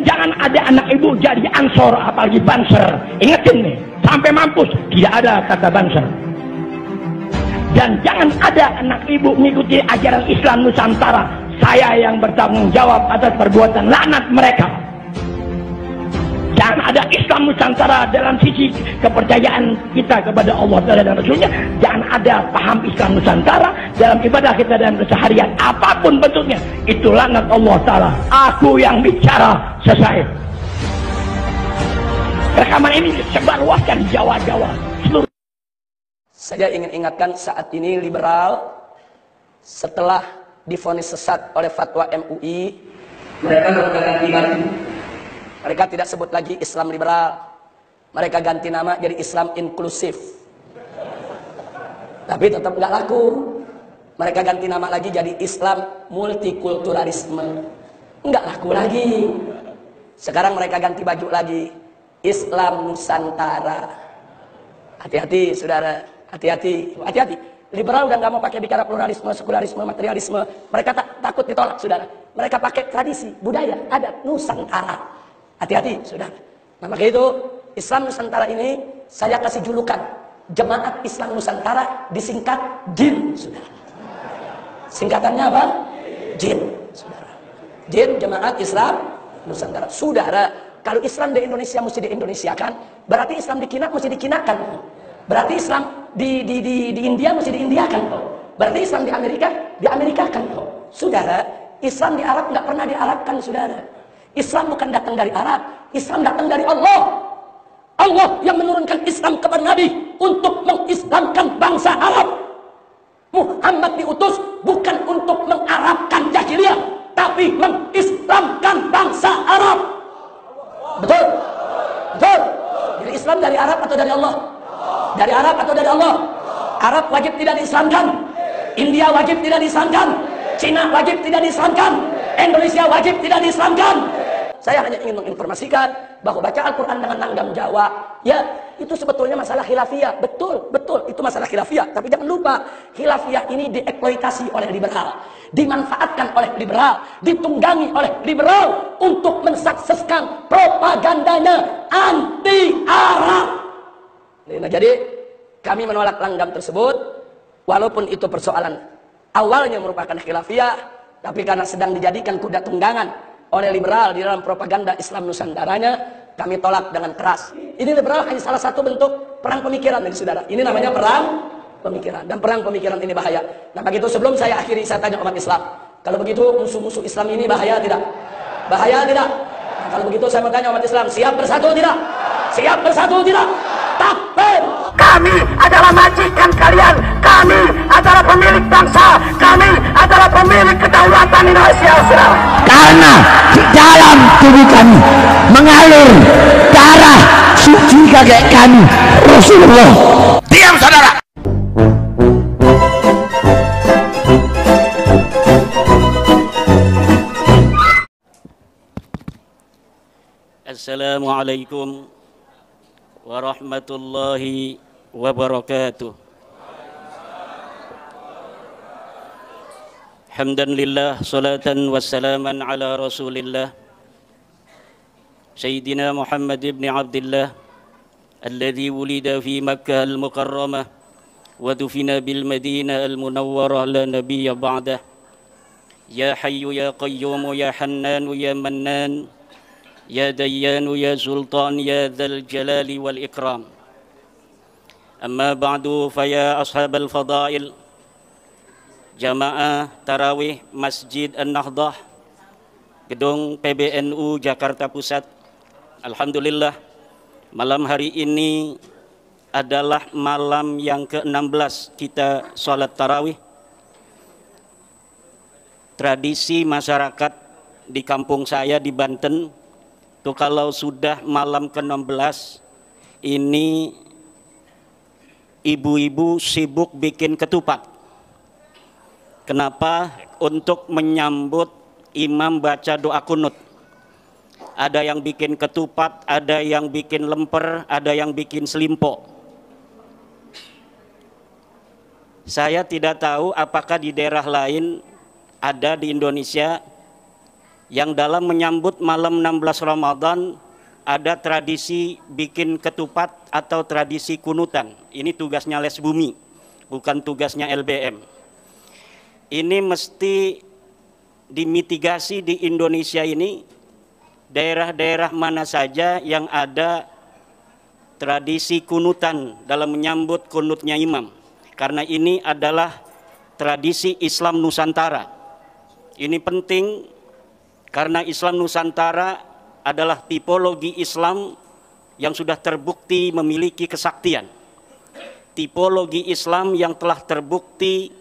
Jangan ada anak ibu jadi ansor apalagi banser. Ingetin nih, sampai mampus tidak ada kata banser. Dan jangan ada anak ibu mengikuti ajaran Islam Nusantara. Saya yang bertanggung jawab atas perbuatan laknat mereka. Jangan ada Islam Nusantara dalam sisi kepercayaan kita kepada Allah dan Rasulnya. Jangan ada paham Islam Nusantara dalam ibadah kita dan keseharian. Apapun bentuknya, itu laknat Allah Ta'ala. Aku yang bicara, selesai. Rekaman ini disebarluaskan di Jawa-Jawa. Saya ingin ingatkan, saat ini liberal setelah divonis sesat oleh fatwa MUI, mereka ganti baju. Mereka tidak sebut lagi Islam liberal. Mereka ganti nama jadi Islam inklusif. Tapi tetap nggak laku. Mereka ganti nama lagi jadi Islam multikulturalisme. Nggak laku lagi. Sekarang mereka ganti baju lagi, Islam Nusantara. Hati-hati saudara. Hati-hati, hati-hati. Liberal udah nggak mau pakai bicara pluralisme, sekularisme, materialisme. Mereka takut ditolak, saudara. Mereka pakai tradisi, budaya, adat Nusantara. Hati-hati, saudara. Nah, maka itu Islam Nusantara ini saya kasih julukan Jemaat Islam Nusantara, disingkat JIN, saudara. Singkatannya apa? JIN, saudara. JIN, Jemaat Islam Nusantara. Saudara, kalau Islam di Indonesia mesti di-Indonesiakan, berarti Islam di Kina mesti dikinakan. Berarti Islam di India mesti diindiakan. Berarti Islam di Amerikakan. Saudara, Islam di Arab nggak pernah diarabkan, saudara. Islam bukan datang dari Arab, Islam datang dari Allah. Allah yang menurunkan Islam kepada Nabi untuk mengislamkan bangsa Arab. Muhammad diutus bukan untuk mengarabkan jahiliyah, tapi mengislamkan bangsa Arab. Betul? Betul? Jadi Islam dari Arab atau dari Allah? Dari Arab atau dari Allah? Arab wajib tidak diislamkan, India wajib tidak diislamkan, Cina wajib tidak diislamkan, Indonesia wajib tidak diislamkan. Saya hanya ingin menginformasikan bahwa baca Al-Quran dengan langgam Jawa, ya, itu sebetulnya masalah khilafiyah. Betul, betul, itu masalah khilafiyah. Tapi jangan lupa, khilafiyah ini dieksploitasi oleh liberal, dimanfaatkan oleh liberal, ditunggangi oleh liberal untuk mensukseskan propagandanya anti-Arab. Nah, jadi kami menolak langgam tersebut, walaupun itu persoalan awalnya merupakan khilafiyah, tapi karena sedang dijadikan kuda tunggangan oleh liberal di dalam propaganda Islam Nusantaranya, kami tolak dengan keras. Ini liberal hanya salah satu bentuk perang pemikiran, ini saudara. Ini namanya perang pemikiran, dan perang pemikiran ini bahaya. Nah, begitu sebelum saya akhiri, saya tanya umat Islam, kalau begitu musuh-musuh Islam ini bahaya tidak? Bahaya tidak? Nah, kalau begitu saya mau tanya umat Islam, siap bersatu tidak? Siap bersatu tidak? Takbir! Kami adalah majikan kalian. Kami adalah pemilik bangsa. Kami adalah pemilik kedaulatan Indonesia, saudara. Karena di dalam tubuh kami mengalir darah suci kakek kami, Rasulullah. Diam, saudara. Assalamualaikum warahmatullahi wabarakatuh. Hamdan lillah, salatan wassalaman ala rasulillah Sayyidina Muhammad ibn Abdillah alladhi wulida fi Makkah al-Mukarramah wa dufina bil Madinah al-Munawwarah la nabiyya ba'dah. Ya Hayyu ya Qayyum ya Hannan ya Mannan Ya Dayyanu ya Sultan ya Dzal Jalali wal Ikram. Amma ba'du, faya ashabal fadail, Jamaah Tarawih Masjid An-Nahdah, Gedung PBNU Jakarta Pusat. Alhamdulillah, malam hari ini adalah malam yang ke-16 kita sholat tarawih. Tradisi masyarakat di kampung saya di Banten, tuh kalau sudah malam ke-16 ini ibu-ibu sibuk bikin ketupat. Kenapa? Untuk menyambut imam baca doa kunut. Ada yang bikin ketupat, ada yang bikin lemper, ada yang bikin selimpo. Saya tidak tahu apakah di daerah lain ada di Indonesia yang dalam menyambut malam 16 Ramadan ada tradisi bikin ketupat atau tradisi kunutan. Ini tugasnya Les Bumi, bukan tugasnya LBM. Ini mesti dimitigasi di Indonesia ini, daerah-daerah mana saja yang ada tradisi kunutan dalam menyambut kunutnya imam. Karena ini adalah tradisi Islam Nusantara. Ini penting karena Islam Nusantara adalah tipologi Islam yang sudah terbukti memiliki kesaktian. Tipologi Islam yang telah terbukti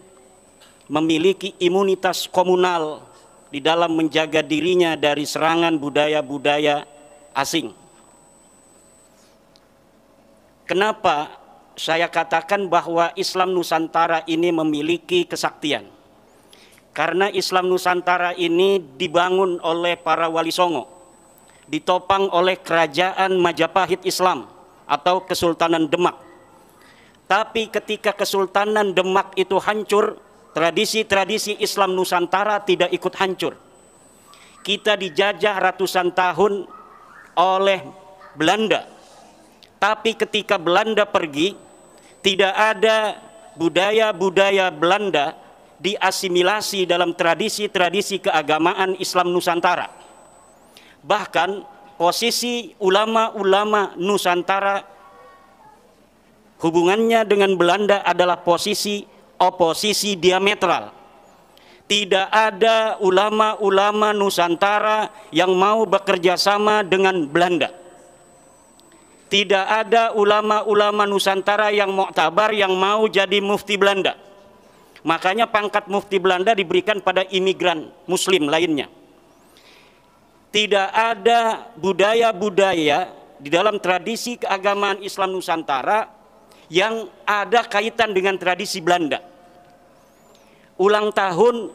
memiliki imunitas komunal di dalam menjaga dirinya dari serangan budaya-budaya asing. Kenapa saya katakan bahwa Islam Nusantara ini memiliki kesaktian? Karena Islam Nusantara ini dibangun oleh para wali songo, ditopang oleh kerajaan Majapahit Islam atau Kesultanan Demak. Tapi ketika Kesultanan Demak itu hancur, tradisi-tradisi Islam Nusantara tidak ikut hancur. Kita dijajah ratusan tahun oleh Belanda. Tapi ketika Belanda pergi, tidak ada budaya-budaya Belanda diasimilasi dalam tradisi-tradisi keagamaan Islam Nusantara. Bahkan posisi ulama-ulama Nusantara hubungannya dengan Belanda adalah posisi oposisi diametral. Tidak ada ulama-ulama Nusantara yang mau bekerja sama dengan Belanda. Tidak ada ulama-ulama Nusantara yang muktabar yang mau jadi mufti Belanda. Makanya pangkat mufti Belanda diberikan pada imigran muslim lainnya. Tidak ada budaya-budaya di dalam tradisi keagamaan Islam Nusantara yang ada kaitan dengan tradisi Belanda. Ulang tahun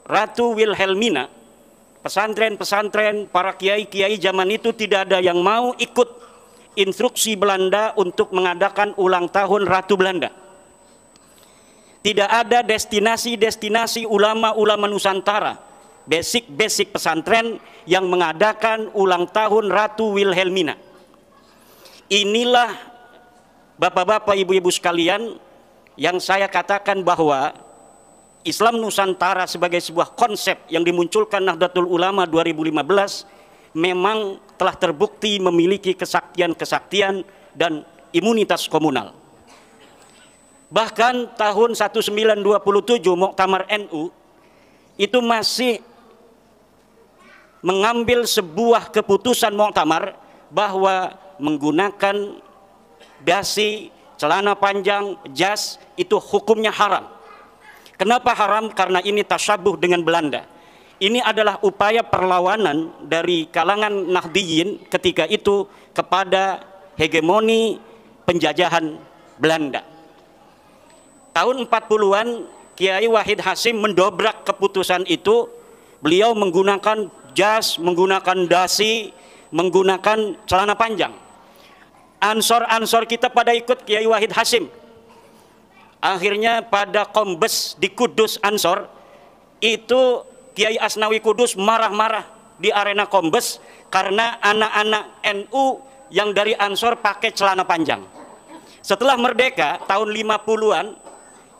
Ratu Wilhelmina, pesantren-pesantren, para kiai-kiai zaman itu tidak ada yang mau ikut instruksi Belanda untuk mengadakan ulang tahun Ratu Belanda. Tidak ada destinasi-destinasi ulama-ulama Nusantara, basic pesantren yang mengadakan ulang tahun Ratu Wilhelmina. Inilah bapak-bapak, ibu-ibu sekalian, yang saya katakan bahwa Islam Nusantara sebagai sebuah konsep yang dimunculkan Nahdlatul Ulama 2015 memang telah terbukti memiliki kesaktian-kesaktian dan imunitas komunal. Bahkan tahun 1927 Muktamar NU itu masih mengambil sebuah keputusan muktamar bahwa menggunakan dasi, celana panjang, jas itu hukumnya haram. Kenapa haram? Karena ini tasyabuh dengan Belanda. Ini adalah upaya perlawanan dari kalangan Nahdiyin ketika itu kepada hegemoni penjajahan Belanda. Tahun 40-an Kiai Wahid Hasyim mendobrak keputusan itu. Beliau menggunakan jas, menggunakan dasi, menggunakan celana panjang. Ansor-ansor kita pada ikut Kiai Wahid Hasyim. Akhirnya pada Kombes di Kudus Ansor itu Kiai Asnawi Kudus marah-marah di arena Kombes karena anak-anak NU yang dari Ansor pakai celana panjang. Setelah merdeka tahun 50-an,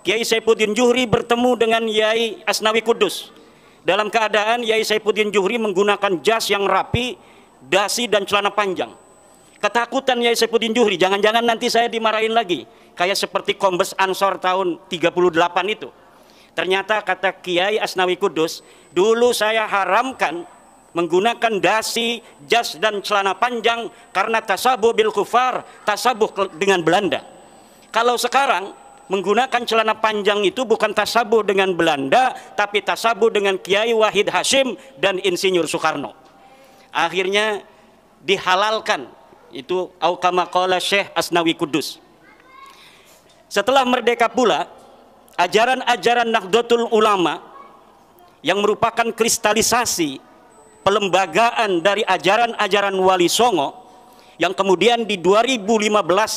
Kiai Saifuddin Juhri bertemu dengan Kiai Asnawi Kudus. Dalam keadaan Kiai Saifuddin Juhri menggunakan jas yang rapi, dasi dan celana panjang. Ketakutan Kiai Saifuddin Juhri, jangan-jangan nanti saya dimarahin lagi, kayak seperti Kombes Ansor tahun 38 itu. Ternyata kata Kiai Asnawi Kudus, dulu saya haramkan menggunakan dasi, jas dan celana panjang karena tasabuh bil kufar, tasabuh dengan Belanda. Kalau sekarang menggunakan celana panjang itu bukan tasabuh dengan Belanda, tapi tasabuh dengan Kiai Wahid Hasyim dan Insinyur Soekarno. Akhirnya dihalalkan itu au kama qala Syekh Asnawi Kudus. Setelah merdeka pula, ajaran-ajaran Nahdlatul Ulama yang merupakan kristalisasi pelembagaan dari ajaran-ajaran Wali Songo yang kemudian di 2015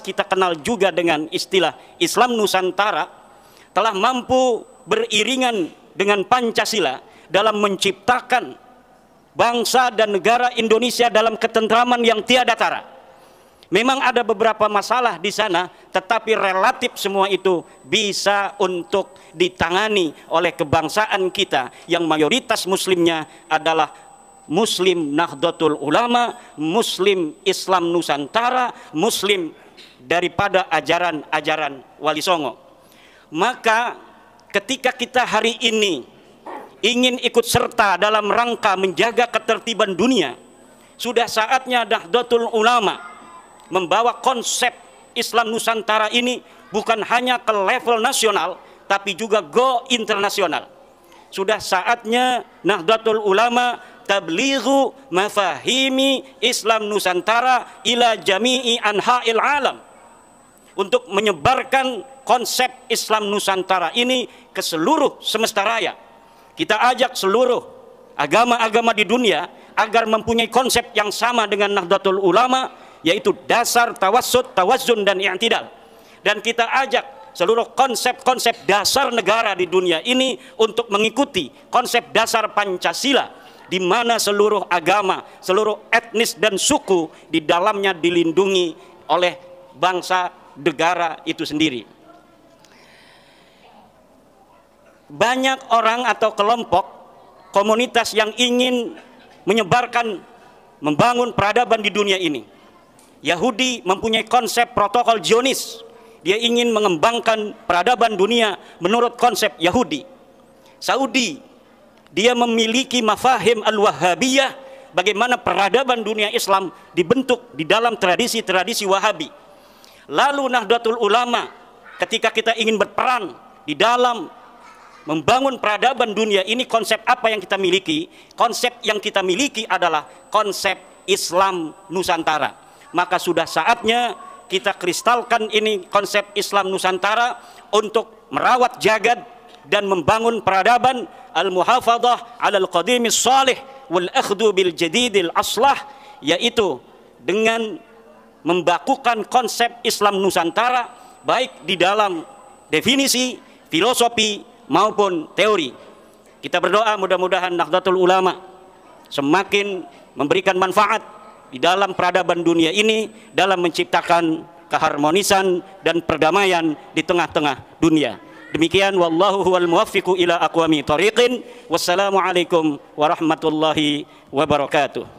kita kenal juga dengan istilah Islam Nusantara, telah mampu beriringan dengan Pancasila dalam menciptakan bangsa dan negara Indonesia dalam ketentraman yang tiada tara. Memang ada beberapa masalah di sana, tetapi relatif semua itu bisa untuk ditangani oleh kebangsaan kita yang mayoritas muslimnya adalah Muslim Nahdlatul Ulama, Muslim Islam Nusantara, Muslim daripada ajaran-ajaran Wali Songo. Maka ketika kita hari ini ingin ikut serta dalam rangka menjaga ketertiban dunia, sudah saatnya Nahdlatul Ulama membawa konsep Islam Nusantara ini bukan hanya ke level nasional, tapi juga go internasional. Sudah saatnya Nahdlatul Ulama tablighu mafahimi Islam Nusantara ila jami'i anha'il alam, untuk menyebarkan konsep Islam Nusantara ini ke seluruh semesta raya. Kita ajak seluruh agama-agama di dunia agar mempunyai konsep yang sama dengan Nahdlatul Ulama, yaitu dasar tawassut, tawazzun, dan i'tidal. Dan kita ajak seluruh konsep-konsep dasar negara di dunia ini untuk mengikuti konsep dasar Pancasila, di mana seluruh agama, seluruh etnis dan suku di dalamnya dilindungi oleh bangsa negara itu sendiri. Banyak orang atau kelompok komunitas yang ingin menyebarkan, membangun peradaban di dunia ini. Yahudi mempunyai konsep protokol Zionis. Dia ingin mengembangkan peradaban dunia menurut konsep Yahudi. Saudi, dia memiliki mafahim al-Wahhabiyah, bagaimana peradaban dunia Islam dibentuk di dalam tradisi-tradisi Wahabi. Lalu Nahdlatul Ulama, ketika kita ingin berperan di dalam membangun peradaban dunia ini, konsep apa yang kita miliki? Konsep yang kita miliki adalah konsep Islam Nusantara. Maka sudah saatnya kita kristalkan ini konsep Islam Nusantara untuk merawat jagad dan membangun peradaban al-muhafadhah 'alal qadimis salih wal akhdhu bil jadidil aslah, yaitu dengan membakukan konsep Islam Nusantara baik di dalam definisi, filosofi maupun teori. Kita berdoa mudah-mudahan Nahdlatul Ulama semakin memberikan manfaat di dalam peradaban dunia ini, dalam menciptakan keharmonisan dan perdamaian di tengah-tengah dunia. Demikian, wallahu huwal muwaffiqu ila aqwami thariqin. Wassalamualaikum warahmatullahi wabarakatuh.